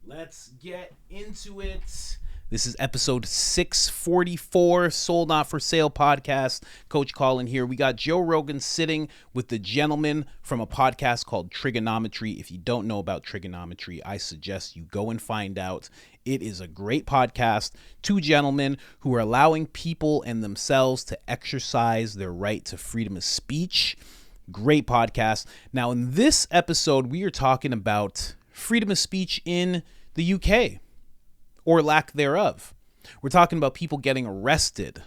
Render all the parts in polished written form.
Let's get into it. This is episode 644, Sold Not For Sale podcast. Coach Colin here. We got Joe Rogan sitting with the gentleman from a podcast called Trigonometry. If you don't know about trigonometry, I suggest you go and find out. It is a great podcast. Two gentlemen who are allowing people and themselves to exercise their right to freedom of speech. Great podcast. Now, in this episode, we are talking about freedom of speech in the UK. Or lack thereof. We're talking about people getting arrested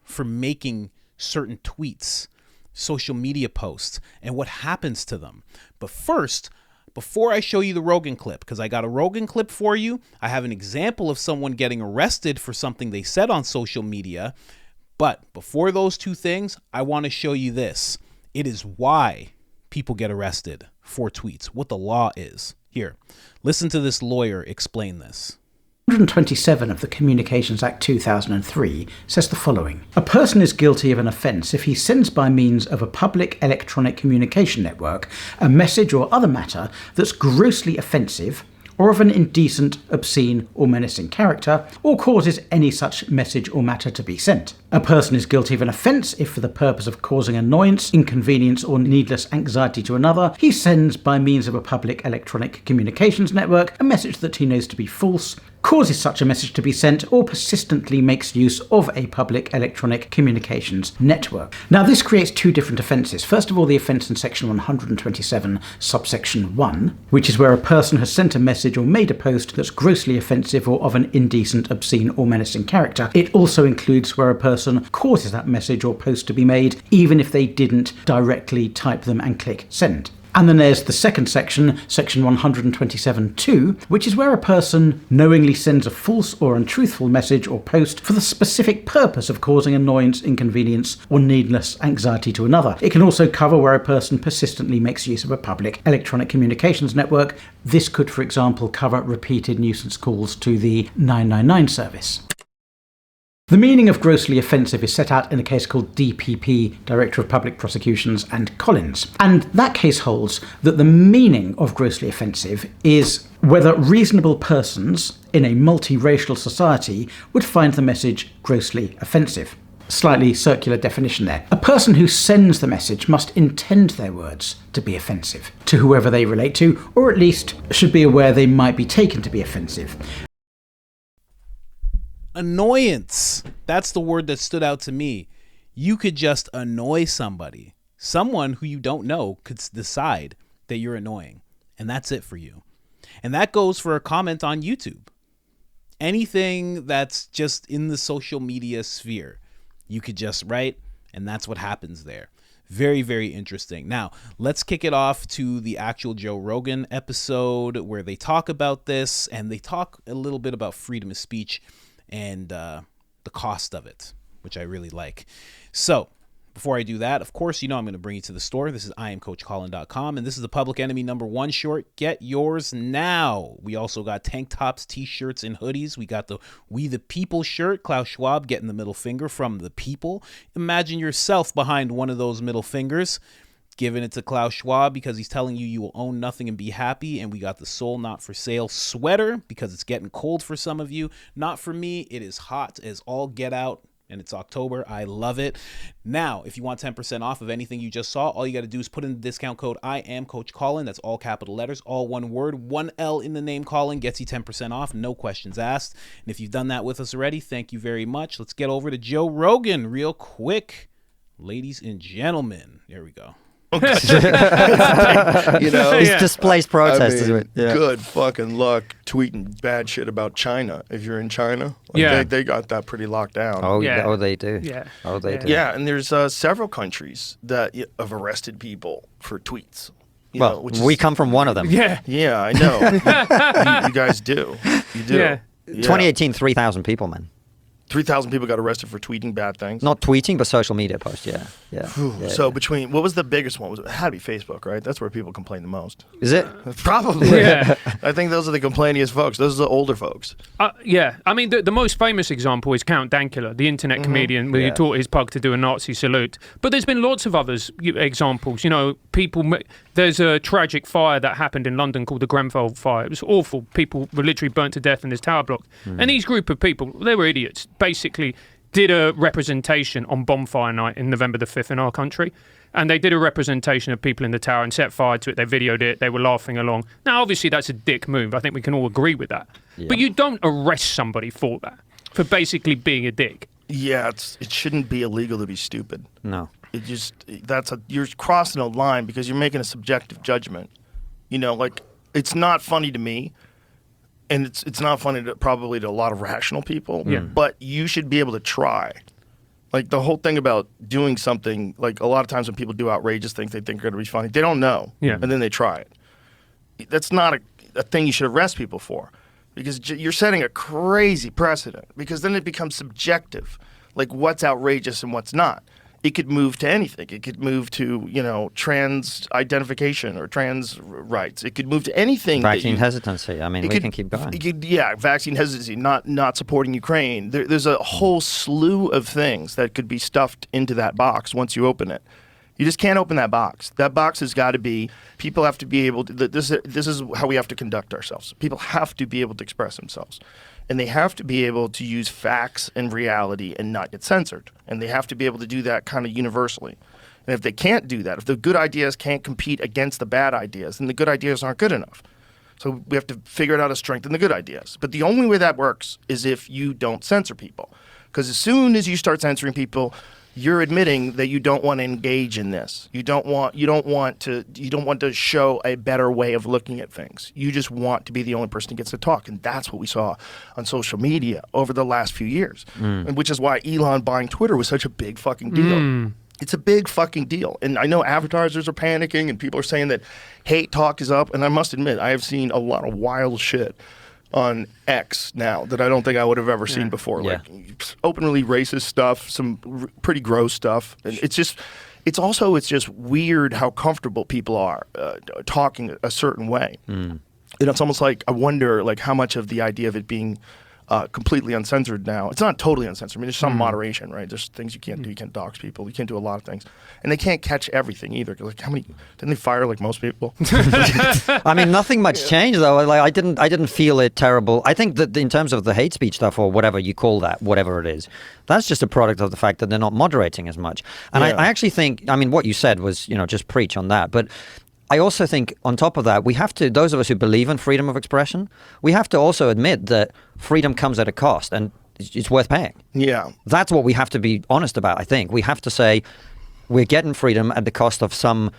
for making certain tweets, social media posts, and what happens to them. But first, before I show you the Rogan clip, because I got a Rogan clip for you, I have an example of someone getting arrested for something they said on social media. But before those two things, I want to show you this. It is why people get arrested for tweets, what the law is. Here, listen to this lawyer explain this. 127 of the Communications Act 2003 says the following. A person is guilty of an offence if he sends by means of a public electronic communication network a message or other matter that's grossly offensive or of an indecent, obscene or menacing character, or causes any such message or matter to be sent. A person is guilty of an offence if for the purpose of causing annoyance, inconvenience or needless anxiety to another, he sends by means of a public electronic communications network a message that he knows to be false, causes such a message to be sent, or persistently makes use of a public electronic communications network. Now, this creates two different offences. First of all, the offence in section 127, subsection 1, which is where a person has sent a message or made a post that's grossly offensive or of an indecent, obscene or menacing character. It also includes where a person causes that message or post to be made, even if they didn't directly type them and click send. And then there's the second section, section 127.2, which is where a person knowingly sends a false or untruthful message or post for the specific purpose of causing annoyance, inconvenience, or needless anxiety to another. It can also cover where a person persistently makes use of a public electronic communications network. This could, for example, cover repeated nuisance calls to the 999 service. The meaning of grossly offensive is set out in a case called DPP, Director of Public Prosecutions, and Collins. And that case holds that the meaning of grossly offensive is whether reasonable persons in a multiracial society would find the message grossly offensive. Slightly circular definition there. A person who sends the message must intend their words to be offensive to whoever they relate to, or at least should be aware they might be taken to be offensive. Annoyance. That's the word that stood out to me. You could just annoy somebody. Someone who you don't know could decide that you're annoying. And that's it for you. And that goes for a comment on YouTube. Anything that's just in the social media sphere, you could just write, and that's what happens there. Very, very interesting. Now, let's kick it off to the actual Joe Rogan episode where they talk about this, and they talk a little bit about freedom of speech and the cost of it, which I really like. So before I do that, of course, you know I'm going to bring you to the store. This is IamCoachColin.com, and this is the Public Enemy #1 short. Get yours now. We also got tank tops, t-shirts, and hoodies. We got the We the People shirt. Klaus Schwab getting the middle finger from the people. Imagine yourself behind one of those middle fingers, giving it to Klaus Schwab because he's telling you will own nothing and be happy. And we got the Sold Not For Sale sweater because it's getting cold for some of you. Not for me. It is hot as all get out, and it's October. I love it. Now, if you want 10% off of anything you just saw, all you got to do is put in the discount code I am Coach Colin. That's all capital letters, all one word. 1 L in the name Colin gets you 10% off. No questions asked. And if you've done that with us already, thank you very much. Let's get over to Joe Rogan real quick. Ladies and gentlemen, there we go. You know, He's displaced protesters. I mean, Yeah. good fucking luck tweeting bad shit about China if you're in China. Like, Yeah. they got that pretty locked down. Oh, Yeah. yeah. Oh, they do. Yeah. Oh, they do. Yeah, and there's several countries that have arrested people for tweets. You Well, know, which we is, come from one of them. Yeah. Yeah, I know. you guys do. You do. Yeah. 2018, 3,000 people, man. 3,000 people got arrested for tweeting bad things. Not tweeting, but social media posts. Yeah. So between, what was the biggest one? It had to be Facebook, right? That's where people complain the most. Is it? Probably. Yeah. I think those are the complainiest folks. Those are the older folks. Yeah, I mean, the most famous example is Count Dankula, the internet comedian, where he taught his pug to do a Nazi salute. But there's been lots of others examples. You know, there's a tragic fire that happened in London called the Grenfell fire. It was awful. People were literally burnt to death in this tower block. And these group of people, they were idiots, basically did a representation on bonfire night in November the 5th in our country. And they did a representation of people in the tower and set fire to it. They videoed it. They were laughing along. Now, obviously, that's a dick move. I think we can all agree with that. Yeah. But you don't arrest somebody for that, for basically being a dick. Yeah, it shouldn't be illegal to be stupid. No. You're crossing a line because you're making a subjective judgment. You know, like, it's not funny to me. And it's not funny probably to a lot of rational people. Yeah. But you should be able to try. Like, the whole thing about doing something, like, a lot of times when people do outrageous things they think are going to be funny, they don't know. Yeah. And then they try it. That's not a thing you should arrest people for. Because you're setting a crazy precedent. Because then it becomes subjective. Like, what's outrageous and what's not. It could move to anything. It could move to, you know, trans identification or trans rights. It could move to anything. Vaccine hesitancy. I mean, we can keep going. Vaccine hesitancy, not supporting Ukraine. There's a whole slew of things that could be stuffed into that box once you open it. You just can't open that box. That box has got to be, people have to be able to, this is how we have to conduct ourselves. People have to be able to express themselves. And they have to be able to use facts and reality and not get censored. And they have to be able to do that kind of universally. And if they can't do that, if the good ideas can't compete against the bad ideas, then the good ideas aren't good enough. So we have to figure out how to strengthen the good ideas. But the only way that works is if you don't censor people. Because as soon as you start censoring people, you're admitting that you don't want to engage in this. You don't want to show a better way of looking at things. You just want to be the only person who gets to talk, and that's what we saw on social media over the last few years, and which is why Elon buying Twitter was such a big fucking deal. It's a big fucking deal, and I know advertisers are panicking, and people are saying that hate talk is up, and I must admit I have seen a lot of wild shit on X now that I don't think I would have ever seen before. Yeah. Like openly racist stuff, some pretty gross stuff. And it's just weird how comfortable people are talking a certain way. And it's almost like I wonder like how much of the idea of it being completely uncensored now. It's not totally uncensored. I mean, there's some moderation, right? There's things you can't do. You can't dox people. You can't do a lot of things. And they can't catch everything either. Like how many, didn't they fire like most people? I mean, nothing much changed though. Like I didn't feel it terrible. I think that in terms of the hate speech stuff or whatever you call that, whatever it is, that's just a product of the fact that they're not moderating as much. And I actually think, I mean, what you said was, just preach on that. But I also think on top of that, we have to, those of us who believe in freedom of expression, we have to also admit that freedom comes at a cost and it's worth paying. Yeah. That's what we have to be honest about, I think. We have to say we're getting freedom at the cost of some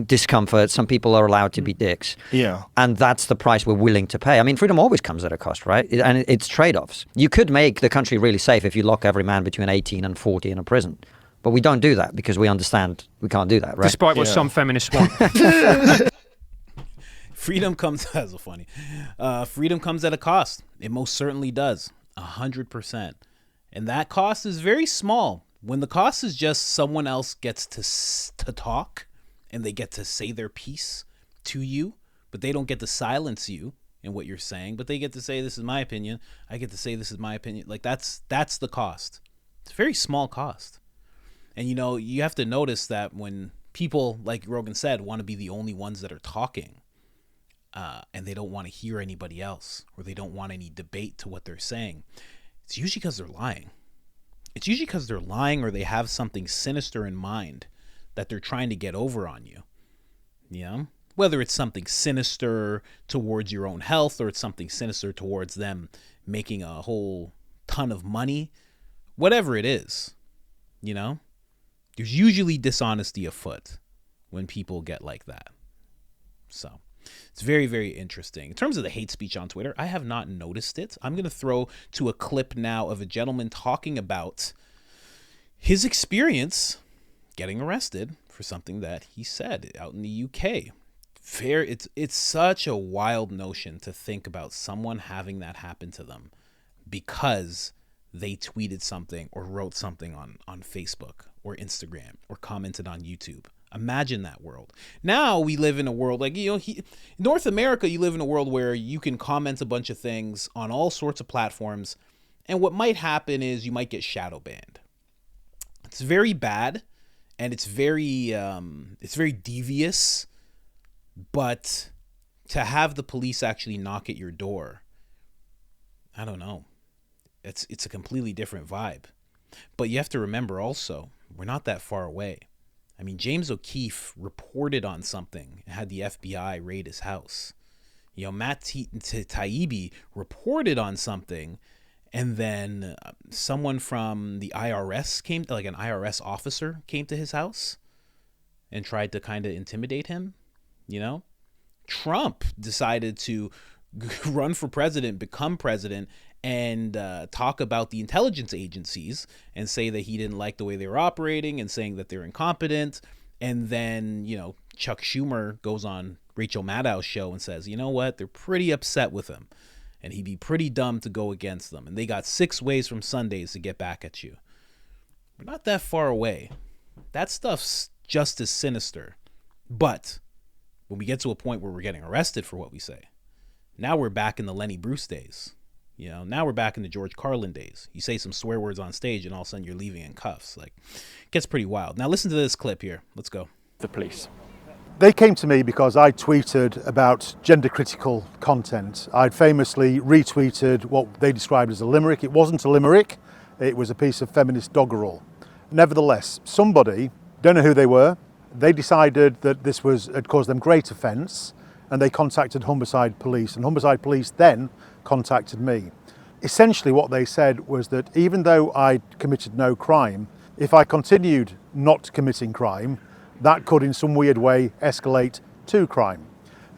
discomfort. Some people are allowed to be dicks. Yeah. And that's the price we're willing to pay. I mean, freedom always comes at a cost, right? And it's trade-offs. You could make the country really safe if you lock every man between 18 and 40 in a prison. But we don't do that because we understand we can't do that, right? Despite what some feminists want. Freedom comes as a funny. Freedom comes at a cost. It most certainly does. 100%. And that cost is very small. When the cost is just someone else gets to talk and they get to say their piece to you, but they don't get to silence you in what you're saying, but they get to say, this is my opinion. I get to say, this is my opinion. Like that's the cost. It's a very small cost. And, you have to notice that when people, like Rogan said, want to be the only ones that are talking and they don't want to hear anybody else or they don't want any debate to what they're saying, it's usually because they're lying. It's usually because they're lying or they have something sinister in mind that they're trying to get over on you. Whether it's something sinister towards your own health or it's something sinister towards them making a whole ton of money, whatever it is, There's usually dishonesty afoot when people get like that. So it's very, very interesting. In terms of the hate speech on Twitter, I have not noticed it. I'm going to throw to a clip now of a gentleman talking about his experience getting arrested for something that he said out in the UK. It's such a wild notion to think about someone having that happen to them because they tweeted something or wrote something on Facebook or Instagram or commented on YouTube. Imagine that world. Now we live in a world like, North America, you live in a world where you can comment a bunch of things on all sorts of platforms. And what might happen is you might get shadow banned. It's very bad and it's very devious. But to have the police actually knock at your door, I don't know. It's a completely different vibe. But you have to remember also, we're not that far away. I mean, James O'Keefe reported on something and had the FBI raid his house. Matt Taibbi reported on something, and then someone from the IRS came, like an IRS officer came to his house and tried to kind of intimidate him. Trump decided to run for president, become president, and talk about the intelligence agencies and say that he didn't like the way they were operating and saying that they're incompetent. And then, Chuck Schumer goes on Rachel Maddow's show and says, you know what? They're pretty upset with him and he'd be pretty dumb to go against them. And they got 6 ways from Sundays to get back at you. We're not that far away. That stuff's just as sinister. But when we get to a point where we're getting arrested for what we say, now we're back in the Lenny Bruce days. Now we're back in the George Carlin days. You say some swear words on stage and all of a sudden you're leaving in cuffs. Like, it gets pretty wild. Now listen to this clip here. Let's go. The police. They came to me because I tweeted about gender critical content. I'd famously retweeted what they described as a limerick. It wasn't a limerick. It was a piece of feminist doggerel. Nevertheless, somebody, don't know who they were, they decided that this had caused them great offence, and they contacted Humberside Police, and Humberside Police then contacted me. Essentially what they said was that even though I'd committed no crime, if I continued not committing crime, that could in some weird way escalate to crime.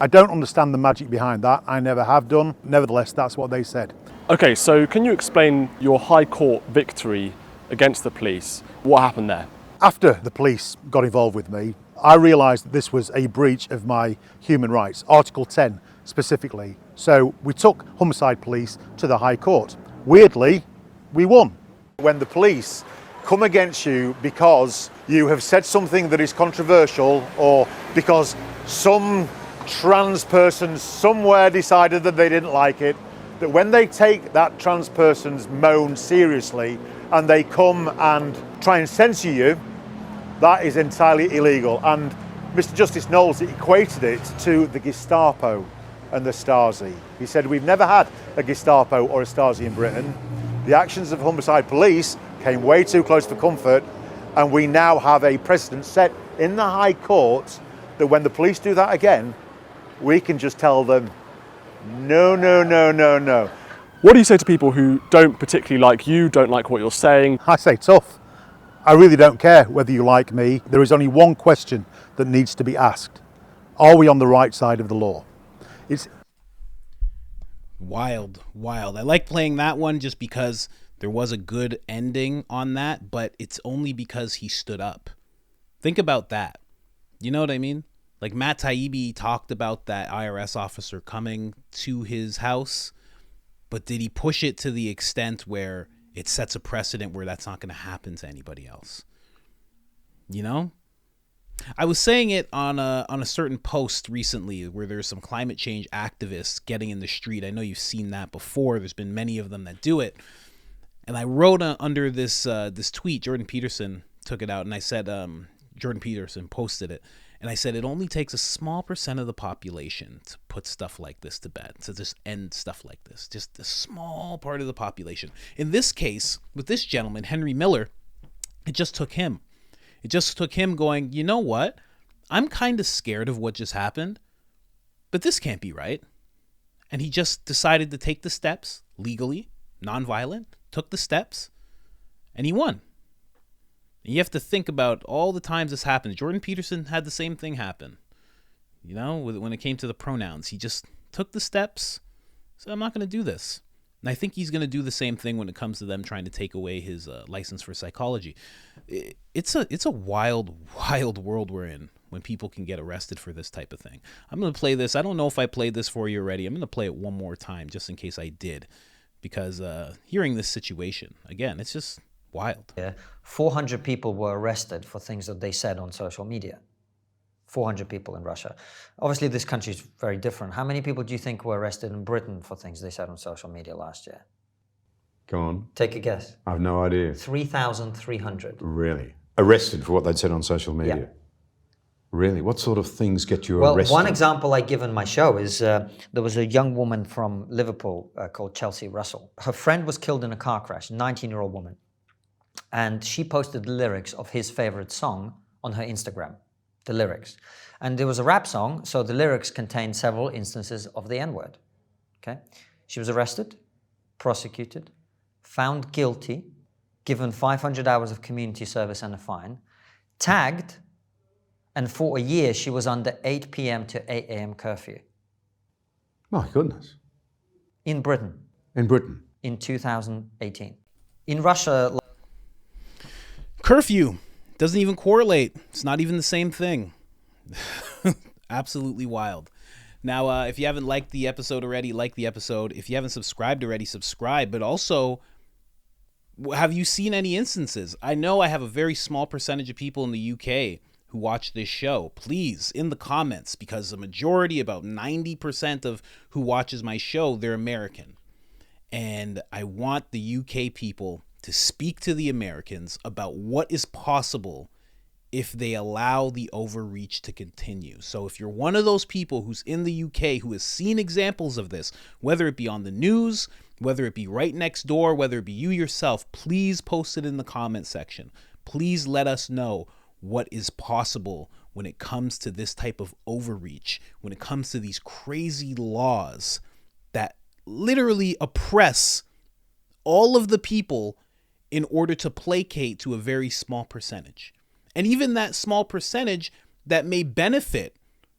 I don't understand the magic behind that. I never have done. Nevertheless, that's what they said. Okay, so can you explain your High Court victory against the police? What happened there? After the police got involved with me, I realised that this was a breach of my human rights, Article 10 specifically. So we took Humberside Police to the High Court. Weirdly, we won. When the police come against you because you have said something that is controversial, or because some trans person somewhere decided that they didn't like it, that when they take that trans person's moan seriously and they come and try and censor you, that is entirely illegal. And Mr. Justice Knowles equated it to the Gestapo and the Stasi. He said, we've never had a Gestapo or a Stasi in Britain. The actions of Humberside Police came way too close for comfort, and we now have a precedent set in the High Court that when the police do that again, we can just tell them, no, no, no, no, no. What do you say to people who don't particularly like you, don't like what you're saying? I say tough. I really don't care whether you like me. There is only one question that needs to be asked. Are we on the right side of the law? It's wild. I like playing that one just because there was a good ending on that, but it's only because he stood up. Think about that. You know what I mean? Like Matt Taibbi talked about that IRS officer coming to his house, but did he push it to the extent where it sets a precedent where that's not going to happen to anybody else? I was saying it on a certain post recently where there's some climate change activists getting in the street. I know you've seen that before. There's been many of them that do it. And I wrote under this tweet, Jordan Peterson took it out, and I said, Jordan Peterson posted it, and I said, it only takes a small percent of the population to put stuff like this to bed, to just end stuff like this. Just a small part of the population. In this case, with this gentleman, Henry Miller, it just took him. It just took him going, you know what? I'm kind of scared of what just happened, but this can't be right. And he just decided to take the steps legally, nonviolent, took the steps, and he won. And you have to think about all the times this happened. Jordan Peterson had the same thing happen. When it came to the pronouns, he just took the steps. So I'm not going to do this. And I think he's going to do the same thing when it comes to them trying to take away his license for psychology. It's a wild, wild world we're in when people can get arrested for this type of thing. I'm going to play this. I don't know if I played this for you already. I'm going to play it one more time just in case I did. because hearing this situation, again, it's just wild. 400 people were arrested for things that they said on social media. 400 people in Russia. Obviously, this country is very different. How many people do you think were arrested in Britain for things they said on social media last year? Go on. Take a guess. I've no idea. 3,300. Really? Arrested for what they'd said on social media? Yeah. Really? What sort of things get you Well, arrested? one example I give in my show is there was a young woman from Liverpool called Chelsea Russell. Her friend was killed in a car crash, a 19-year-old woman. And she posted the lyrics of his favorite song on her Instagram, the lyrics. And there was a rap song, so the lyrics contained several instances of the N-word. Okay? She was arrested, prosecuted, found guilty, given 500 hours of community service and a fine, tagged, and for a year she was under 8 p.m. to 8 a.m. curfew. My goodness. In Britain. In Britain. In 2018. In Russia... Curfew doesn't even correlate. It's not even the same thing. Absolutely wild. Now, if you haven't liked the episode already, like the episode. If you haven't subscribed already, subscribe. But also, have you seen any instances? I know I have a very small percentage of people in the UK who watch this show. Please, in the comments, because the majority, about 90% of who watches my show, they're American. And I want the UK people to speak to the Americans about what is possible if they allow the overreach to continue. So if you're one of those people who's in the UK who has seen examples of this, whether it be on the news, whether it be right next door, whether it be you yourself, please post it in the comment section. Please let us know what is possible when it comes to this type of overreach, when it comes to these crazy laws that literally oppress all of the people in order to placate to a very small percentage. And even that small percentage that may benefit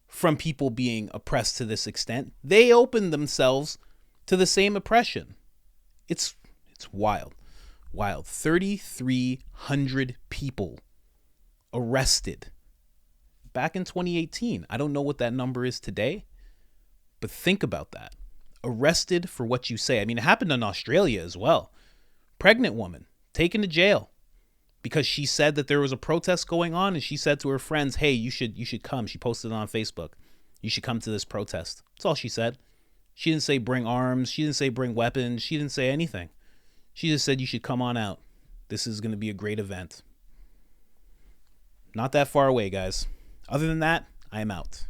from people being oppressed to this extent, they open themselves to the same oppression. It's wild. Wild. 3,300 people arrested back in 2018. I don't know what that number is today, but think about that. Arrested for what you say. I mean, it happened in Australia as well. Pregnant woman taken to jail because she said that there was a protest going on, and she said to her friends, hey, you should come. She posted it on Facebook. You should come to this protest. That's all she said. She didn't say bring arms. She didn't say bring weapons. She didn't say anything. She just said you should come on out. This is going to be a great event. Not that far away, guys. Other than that, I am out.